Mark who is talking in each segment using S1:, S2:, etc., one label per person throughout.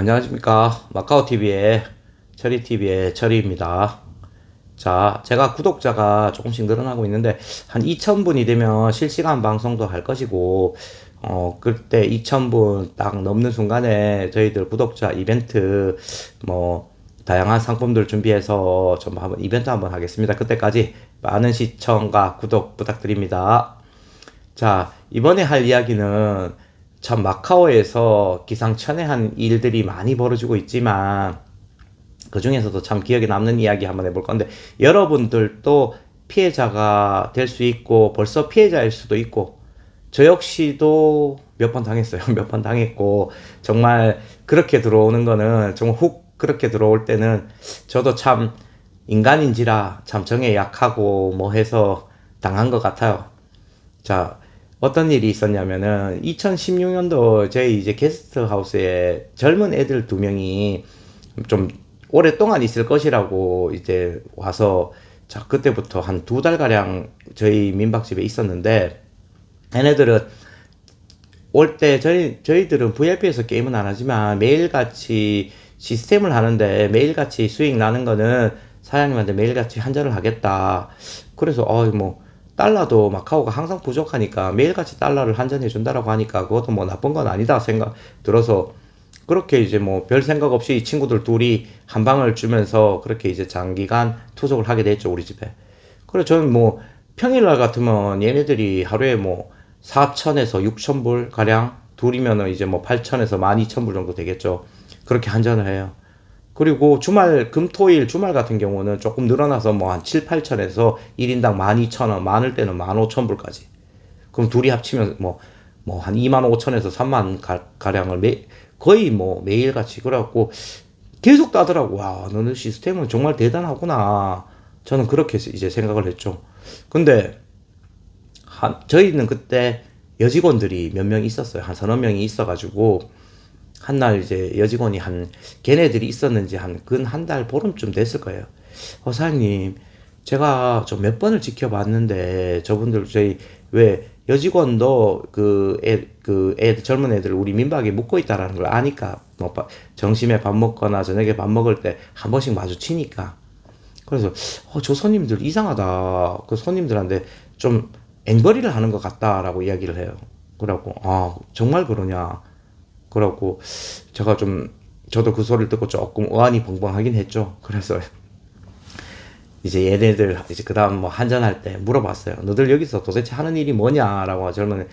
S1: 안녕하십니까. 마카오TV의 철이TV의 철이입니다. 자, 제가 구독자가 조금씩 늘어나고 있는데, 한 2,000분이 되면 실시간 방송도 할 것이고, 그때 2,000분 딱 넘는 순간에 저희들 구독자 이벤트, 다양한 상품들 준비해서 좀 한번 이벤트 한번 하겠습니다. 그때까지 많은 시청과 구독 부탁드립니다. 자, 이번에 할 이야기는 참 마카오에서 기상천외한 일들이 많이 벌어지고 있지만 그 중에서도 참 기억에 남는 이야기 한번 해볼 건데, 여러분들도 피해자가 될 수 있고 벌써 피해자일 수도 있고, 저 역시도 몇 번 당했어요. 몇 번 당했고, 정말 그렇게 들어오는 거는 정말 훅 그렇게 들어올 때는 저도 참 인간인지라 참 정에 약하고 뭐 해서 당한 것 같아요. 자, 어떤 일이 있었냐면은 2016년도 저희 이제 게스트하우스에 젊은 애들 두 명이 좀 오랫동안 있을 것이라고 이제 와서, 자, 그때부터 한 두 달가량 저희 민박집에 있었는데, 얘네들은 올 때 저희들은 VIP에서 게임은 안 하지만 매일같이 시스템을 하는데, 매일같이 수익 나는 거는 사장님한테 매일같이 한전을 하겠다. 그래서 달러도 마카오가 항상 부족하니까 매일같이 달러를 한전해 준다라고 하니까 그것도 뭐 나쁜 건 아니다 생각 들어서, 그렇게 이제 뭐 별 생각 없이 이 친구들 둘이 한 방을 주면서 그렇게 이제 장기간 투숙을 하게 됐죠, 우리 집에. 그래, 저는 뭐 평일날 같으면 얘네들이 하루에 뭐 4천에서 6천 불 가량, 둘이면은 이제 뭐 8천에서 12,000불 정도 되겠죠. 그렇게 한전을 해요. 그리고 주말, 금토일 주말 같은 경우는 조금 늘어나서 뭐 한 7, 8천에서 1인당 12,000원, 많을 때는 15,000불까지. 그럼 둘이 합치면 한 2만 5천에서 3만 가량을 거의 뭐 매일같이. 그래갖고 계속 따더라고. 와, 너는 시스템은 정말 대단하구나. 저는 그렇게 이제 생각을 했죠. 근데 저희는 그때 여직원들이 몇 명 있었어요. 한 서너 명이 있어가지고, 한날 이제 여직원이 걔네들이 있었는지 근 한 달 보름쯤 됐을 거예요. 사장님, 제가 좀 몇 번을 지켜봤는데, 저분들 저희 왜 여직원도 젊은 애들 우리 민박에 묵고 있다라는 걸 아니까, 점심에 밥 먹거나 저녁에 밥 먹을 때 한 번씩 마주치니까. 그래서, 저 손님들 이상하다. 그 손님들한테 좀 앵벌이를 하는 것 같다라고 이야기를 해요. 그래갖고, 정말 그러냐. 그래갖고 저도 그 소리를 듣고 조금 어안이 벙벙하긴 했죠. 그래서 이제 얘네들 이제 그 다음 뭐 한잔할 때 물어봤어요. 너들 여기서 도대체 하는 일이 뭐냐라고. 젊은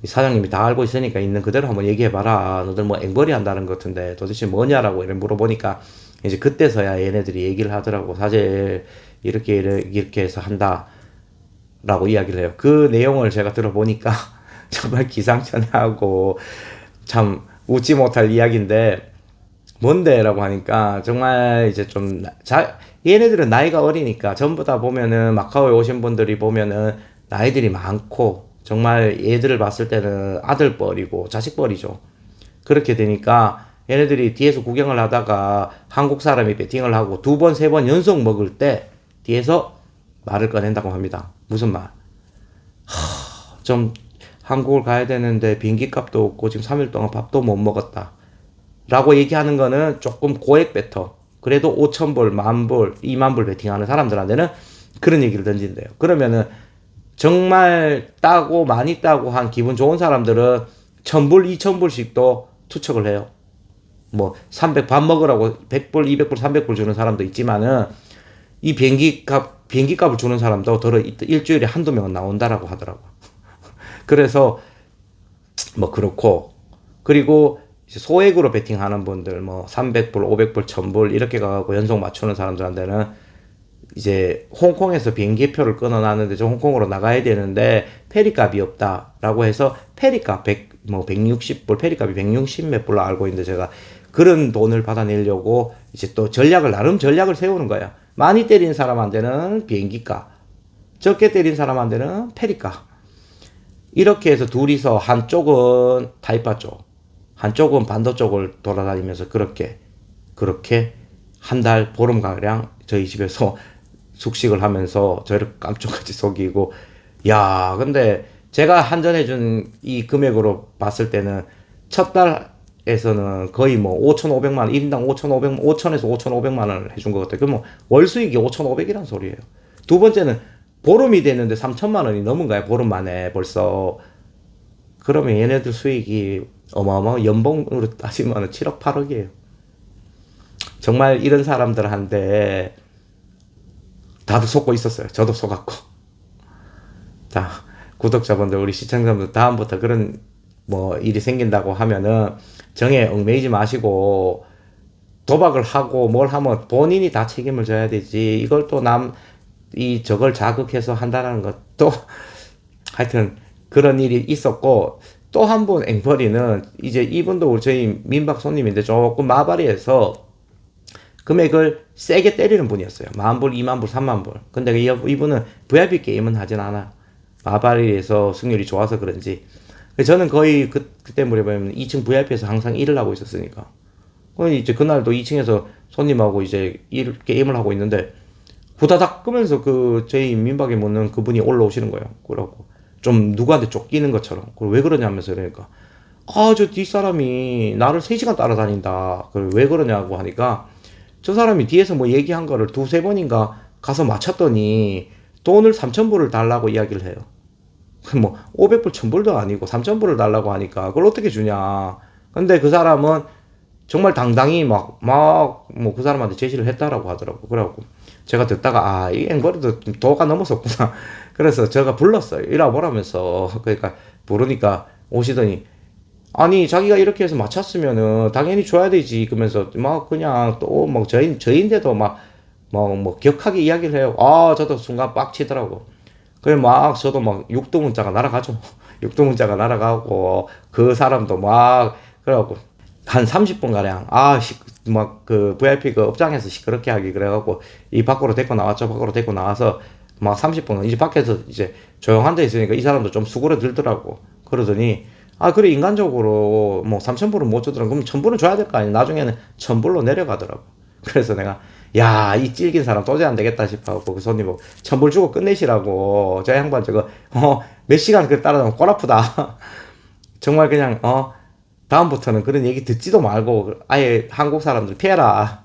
S1: 사장님이 다 알고 있으니까 있는 그대로 한번 얘기해봐라. 너들 뭐 앵벌이 한다는 것 같은데 도대체 뭐냐라고 이렇게 물어보니까, 이제 그때서야 얘네들이 얘기를 하더라고. 사실 이렇게 해서 한다라고 이야기를 해요. 그 내용을 제가 들어보니까 정말 기상천외하고 참 웃지 못할 이야기인데, 뭔데? 라고 하니까 정말 이제 얘네들은 나이가 어리니까, 전부 다 보면은 마카오에 오신 분들이 보면은 나이들이 많고, 정말 얘들을 봤을 때는 아들뻘이고 자식뻘이죠. 그렇게 되니까 얘네들이 뒤에서 구경을 하다가 한국 사람이 배팅을 하고 두 번, 세 번 연속 먹을 때 뒤에서 말을 꺼낸다고 합니다. 무슨 말? 좀 한국을 가야 되는데 비행기 값도 없고 지금 3일 동안 밥도 못 먹었다 라고 얘기하는 거는 조금 고액 배터. 그래도 5,000불, 10,000불, 20,000불 베팅하는 사람들한테는 그런 얘기를 던진대요. 그러면은 정말 많이 따고 한 기분 좋은 사람들은 1,000불, 2,000불씩도 투척을 해요. 뭐 300밥 먹으라고 100불, 200불, 300불 주는 사람도 있지만은, 이 비행기 값을 주는 사람도 일주일에 한두 명은 나온다라고 하더라고. 그래서 뭐 그렇고, 그리고 소액으로 베팅하는 분들, 뭐 300불, 500불, 1,000불 이렇게 가고 연속 맞추는 사람들한테는 이제 홍콩에서 비행기표를 끊어놨는데 저 홍콩으로 나가야 되는데 페리값이 없다라고 해서 페리값 160불, 페리값이 160 몇 불로 알고 있는데, 제가 그런 돈을 받아내려고 이제 또 나름 전략을 세우는 거야. 많이 때린 사람한테는 비행기값, 적게 때린 사람한테는 페리값. 이렇게 해서 둘이서 한쪽은 타이파 쪽, 한쪽은 반도 쪽을 돌아다니면서 그렇게 한 달 보름가량 저희 집에서 숙식을 하면서 저희를 깜짝같이 속이고. 야, 근데 제가 한전해준 이 금액으로 봤을 때는 첫 달 에서는 거의 뭐 5,500만 원, 1인당 5,500만, 5천에서 5,500만 원을 해준 것 같아요. 그럼 뭐 월 수익이 5,500이란 소리예요. 두 번째는 보름이 됐는데 3천만 원이 넘은 거야, 보름 만에 벌써. 그러면 얘네들 수익이 어마어마, 연봉으로 따지면 7억, 8억이에요. 정말 이런 사람들한테 다들 속고 있었어요. 저도 속았고. 자, 구독자분들, 우리 시청자분들, 다음부터 그런 뭐 일이 생긴다고 하면은 정에 얽매이지 마시고, 도박을 하고 뭘 하면 본인이 다 책임을 져야 되지. 이걸 또 저걸 자극해서 한다는 것도 하여튼 그런 일이 있었고, 또 한 분 앵벌이는 이제 이분도 저희 민박 손님인데 조금 마바리에서 금액을 세게 때리는 분이었어요. 10,000불, 20,000불, 30,000불. 근데 이분은 VIP 게임은 하진 않아. 마바리에서 승률이 좋아서 그런지. 저는 거의 그때 무렵에는 2층 VIP에서 항상 일을 하고 있었으니까. 이제 그날도 2층에서 손님하고 이제 게임을 하고 있는데, 후다닥 끄면서 저희 민박에 묻는 그분이 올라오시는 거예요. 그러고 좀 누구한테 쫓기는 것처럼. 그리고 왜 그러냐면서, 그러니까 저 뒷사람이 나를 3시간 따라다닌다. 왜 그러냐고 하니까, 저 사람이 뒤에서 뭐 얘기한 거를 두세 번인가 가서 맞췄더니 돈을 3,000불을 달라고 이야기를 해요. 뭐 500불, 1,000불도 아니고 3,000불을 달라고 하니까 그걸 어떻게 주냐. 근데 그 사람은 정말 당당히 뭐 그 사람한테 제시를 했다라고 하더라고. 그래갖고 제가 듣다가 이 앵벌이도 도가 넘었었구나. 그래서 제가 불렀어요. 이리 와보라면서. 그러니까 부르니까 오시더니, 아니 자기가 이렇게 해서 맞췄으면은 당연히 줘야 되지. 그러면서 막 그냥 또 뭐 저인데도 막 뭐 격하게 이야기를 해요. 저도 순간 빡치더라고. 그래 막 저도 막 육두문자가 날아가죠. 육두문자가 날아가고, 그 사람도 막 그래갖고 한 30분 가량 막 VIP 업장에서 시끄럽게 하기 그래갖고 이 밖으로 데리고 나왔죠. 밖으로 데리고 나와서 막 30분 이제 밖에서 이제 조용한 데 있으니까 이 사람도 좀 수그러들더라고. 그러더니 그래 인간적으로 뭐 3,000불은 못 주더라. 그럼 1,000불은 줘야 될 거 아니야. 나중에는 1,000불로 내려가더라고. 그래서 내가 이 찔긴 사람 도저히 안 되겠다 싶어갖고 그 손님 보고 1,000불 주고 끝내시라고. 저 양반 저거 몇 시간 따라다니면 꼴 아프다. 정말 그냥 다음부터는 그런 얘기 듣지도 말고 아예 한국 사람들 피해라.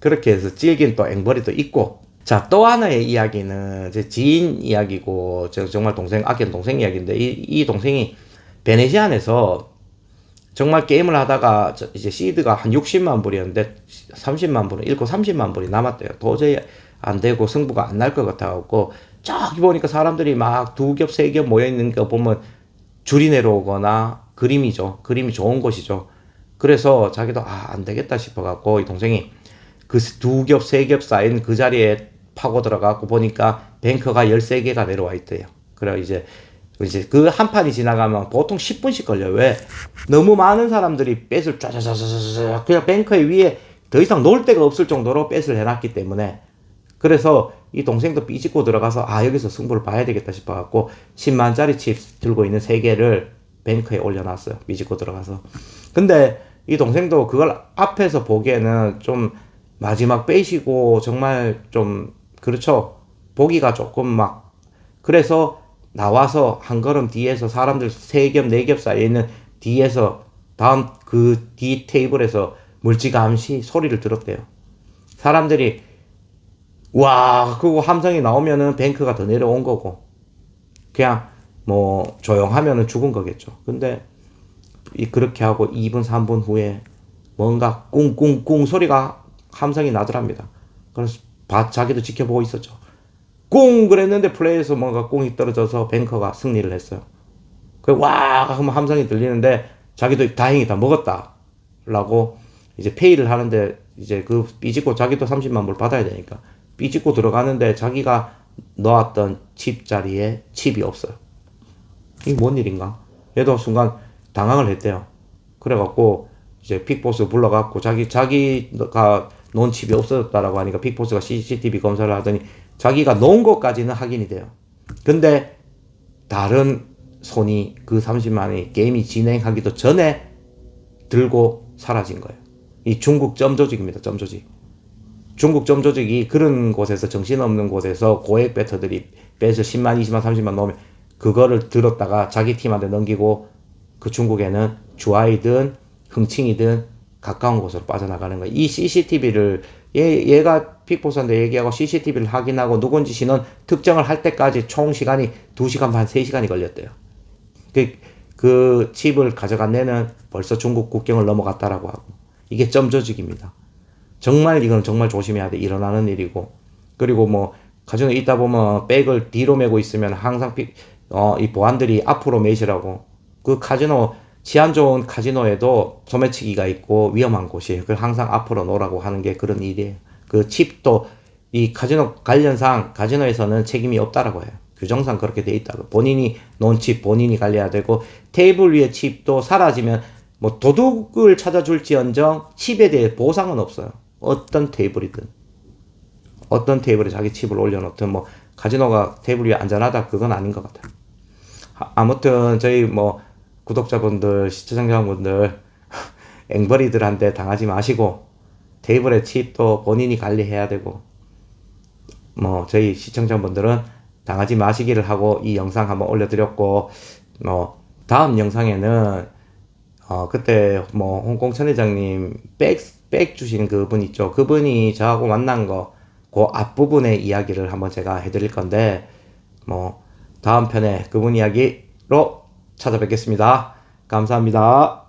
S1: 그렇게 해서 찔긴 또 앵벌이도 있고. 자, 또 하나의 이야기는 제 지인 이야기고, 저 정말 아끼는 동생 이야기인데, 이 동생이 베네시안에서 정말 게임을 하다가 이제 시드가 한 60만 불이었는데 30만 불을 잃고 30만 불이 남았대요. 도저히 안 되고 승부가 안 날 것 같아갖고, 저기 보니까 사람들이 막 두 겹, 세 겹 모여 있는 거 보면 줄이 내려오거나 그림이죠. 그림이 좋은 곳이죠. 그래서 자기도 안 되겠다 싶어갖고 이 동생이 그 두 겹, 세 겹 쌓인 그 자리에 파고 들어가고 보니까 뱅커가 13개가 내려와 있대요. 그래 이제 그 한 판이 지나가면 보통 10분씩 걸려요. 왜? 너무 많은 사람들이 뱃을 쫙쫙쫙쫙 그냥 뱅커 위에 더 이상 놓을 데가 없을 정도로 뱃을 해놨기 때문에. 그래서 이 동생도 삐집고 들어가서 여기서 승부를 봐야 되겠다 싶어갖고 10만짜리 칩 들고 있는 3개를 뱅커에 올려놨어요. 삐집고 들어가서. 근데 이 동생도 그걸 앞에서 보기에는 좀 마지막 빼시고 정말 좀 그렇죠. 보기가 조금 막, 그래서 나와서 한 걸음 뒤에서 사람들 3겹, 4겹 사이에 있는 뒤에서 다음 그 뒤 테이블에서 물지감시 소리를 들었대요. 사람들이 그거 함성이 나오면은 뱅크가 더 내려온 거고, 그냥 뭐 조용하면은 죽은 거겠죠. 근데 그렇게 하고 2분, 3분 후에 뭔가 꿍꿍꿍 소리가 함성이 나더랍니다. 그래서 자기도 지켜보고 있었죠. 꿍 그랬는데 플레이에서 뭔가 꿍이 떨어져서 뱅커가 승리를 했어요. 하면 함성이 들리는데 자기도 다행이다 먹었다 라고 이제 페이를 하는데, 이제 삐집고 자기도 30만 불 받아야 되니까 삐집고 들어가는데 자기가 넣었던 칩 자리에 칩이 없어요. 이게 뭔 일인가? 얘도 순간 당황을 했대요. 그래갖고 이제 픽보스 불러갖고 자기가 놓은 칩이 없어졌다라고 하니까 픽보스가 CCTV 검사를 하더니 자기가 놓은 것까지는 확인이 돼요. 근데 다른 손이 그 30만원이 게임이 진행하기도 전에 들고 사라진 거예요. 이 중국 점조직입니다. 점조직. 중국 점조직이 그런 곳에서, 정신없는 곳에서 고액 배터들이 빼서 10만, 20만, 30만 넣으면 그거를 들었다가 자기 팀한테 넘기고, 그 중국에는 주아이든 흥칭이든 가까운 곳으로 빠져나가는 거예요. 이 CCTV를 얘가 픽보선데 얘기하고 CCTV를 확인하고 누군지 신원 특정을 할 때까지 총 시간이 2시간 반, 3시간이 걸렸대요. 그 칩을 가져간 애는 벌써 중국 국경을 넘어갔다라고 하고, 이게 점 조직입니다. 정말 이건 정말 조심해야 돼. 일어나는 일이고. 그리고 뭐 카지노에 있다 보면 백을 뒤로 메고 있으면 항상 이 보안들이 앞으로 메시라고. 그 카지노 치안 좋은 카지노에도 소매치기가 있고 위험한 곳이에요. 그걸 항상 앞으로 놓으라고 하는 게 그런 일이에요. 그 칩도 이 카지노 관련상 카지노에서는 책임이 없다라고 해요. 규정상 그렇게 돼 있다고. 본인이 놓은 칩 본인이 관리해야 되고, 테이블 위에 칩도 사라지면 뭐 도둑을 찾아줄지언정 칩에 대해 보상은 없어요. 어떤 테이블이든, 어떤 테이블에 자기 칩을 올려놓든, 뭐 카지노가 테이블 위에 안전하다 그건 아닌 것 같아요. 아무튼 저희 뭐 구독자분들, 시청자분들 앵벌이들한테 당하지 마시고, 테이블의 칩도 본인이 관리해야 되고, 뭐 저희 시청자분들은 당하지 마시기를 하고 이 영상 한번 올려드렸고, 다음 영상에는 그때 뭐 홍콩 천 회장님 백 주신 그분 있죠. 그분이 저하고 만난 거 그 앞부분의 이야기를 한번 제가 해드릴 건데, 뭐 다음 편에 그분 이야기로 찾아뵙겠습니다. 감사합니다.